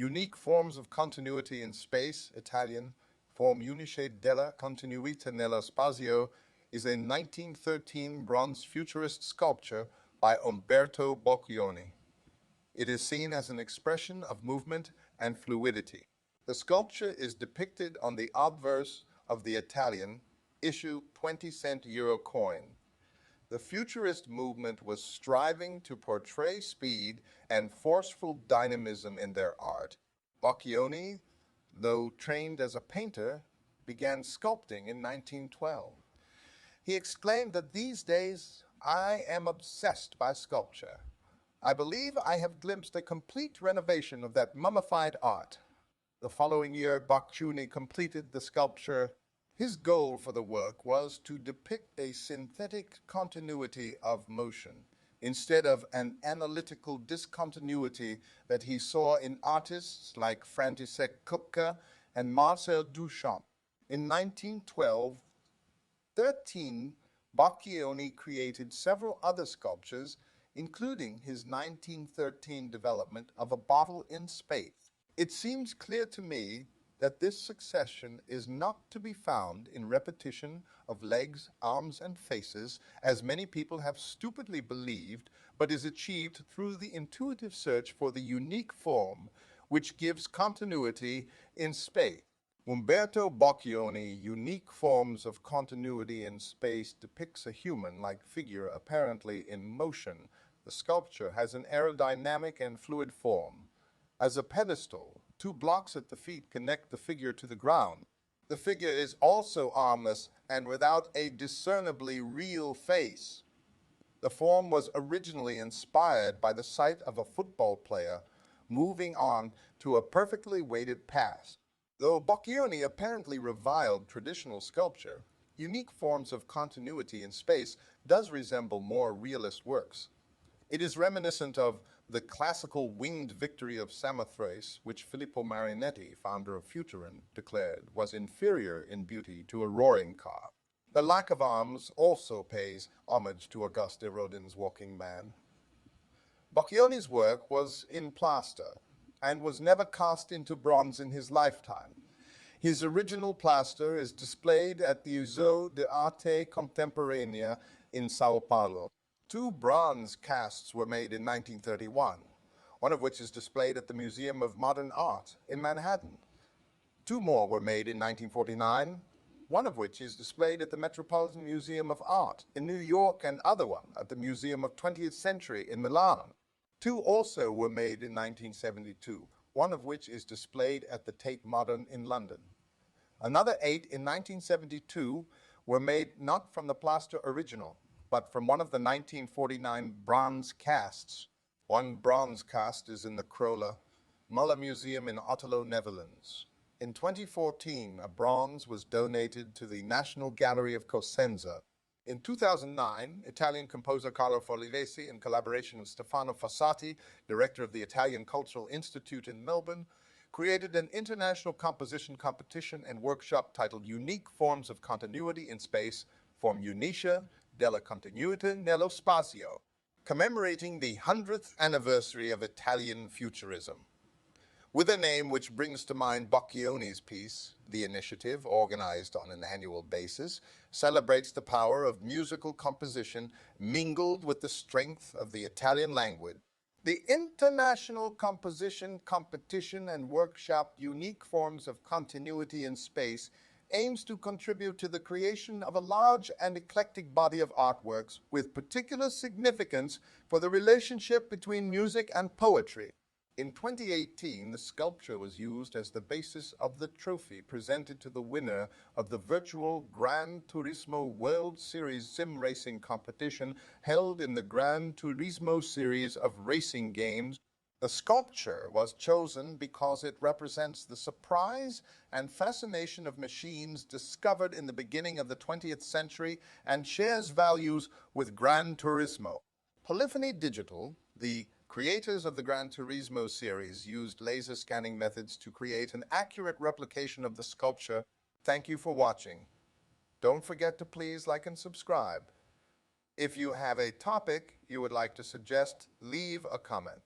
Unique forms of continuity in space, Italian, form unice della continuità nello spazio, is a 1913 bronze futurist sculpture by Umberto Boccioni. It is seen as an expression of movement and fluidity. The sculpture is depicted on the obverse of the Italian issue 20-cent euro coin. The futurist movement was striving to portray speed and forceful dynamism in their art. Boccioni, though trained as a painter, began sculpting in 1912. He exclaimed that these days I am obsessed by sculpture. I believe I have glimpsed a complete renovation of that mummified art. The following year, Boccioni completed the sculpture. His goal for the work was to depict a synthetic continuity of motion, instead of an analytical discontinuity that he saw in artists like František Kupka and Marcel Duchamp. In 1912, 13, Boccioni created several other sculptures, including his 1913 development of a bottle in space. It seems clear to me that this succession is not to be found in repetition of legs, arms, and faces, as many people have stupidly believed, but is achieved through the intuitive search for the unique form which gives continuity in space. Umberto Boccioni, Unique Forms of Continuity in Space, depicts a human-like figure apparently in motion. The sculpture has an aerodynamic and fluid form. As a pedestal, 2 blocks at the feet connect the figure to the ground. The figure is also armless and without a discernibly real face. The form was originally inspired by the sight of a football player moving on to a perfectly weighted pass. Though Boccioni apparently reviled traditional sculpture, Unique Forms of Continuity in Space does resemble more realist works. It is reminiscent of the classical winged victory of Samothrace, which Filippo Marinetti, founder of Futurin, declared was inferior in beauty to a roaring car. The lack of arms also pays homage to Auguste Rodin's Walking Man. Boccioni's work was in plaster and was never cast into bronze in his lifetime. His original plaster is displayed at the Museo d'Arte Contemporanea in Sao Paulo. 2 bronze casts were made in 1931, one of which is displayed at the Museum of Modern Art in Manhattan. 2 more were made in 1949, one of which is displayed at the Metropolitan Museum of Art in New York and other one at the Museum of 20th Century in Milan. 2 also were made in 1972, one of which is displayed at the Tate Modern in London. Another 8 in 1972 were made not from the plaster original, but from one of the 1949 bronze casts. One bronze cast is in the Krola Muller Museum in Otterlo, Netherlands. In 2014, a bronze was donated to the National Gallery of Cosenza. In 2009, Italian composer Carlo Forlivesi, in collaboration with Stefano Fossati, director of the Italian Cultural Institute in Melbourne, created an international composition competition and workshop titled Unique Forms of Continuity in Space, Form Unice della Continuità nello Spazio, commemorating the 100th anniversary of Italian futurism. With a name which brings to mind Boccioni's piece, the initiative, organized on an annual basis, celebrates the power of musical composition mingled with the strength of the Italian language. The International Composition Competition and Workshop Unique Forms of Continuity in Space aims to contribute to the creation of a large and eclectic body of artworks with particular significance for the relationship between music and poetry. In 2018, the sculpture was used as the basis of the trophy presented to the winner of the virtual Gran Turismo World Series sim racing competition held in the Gran Turismo series of racing games. The sculpture was chosen because it represents the surprise and fascination of machines discovered in the beginning of the 20th century and shares values with Gran Turismo. Polyphony Digital, the creators of the Gran Turismo series, used laser scanning methods to create an accurate replication of the sculpture. Thank you for watching. Don't forget to please like and subscribe. If you have a topic you would like to suggest, leave a comment.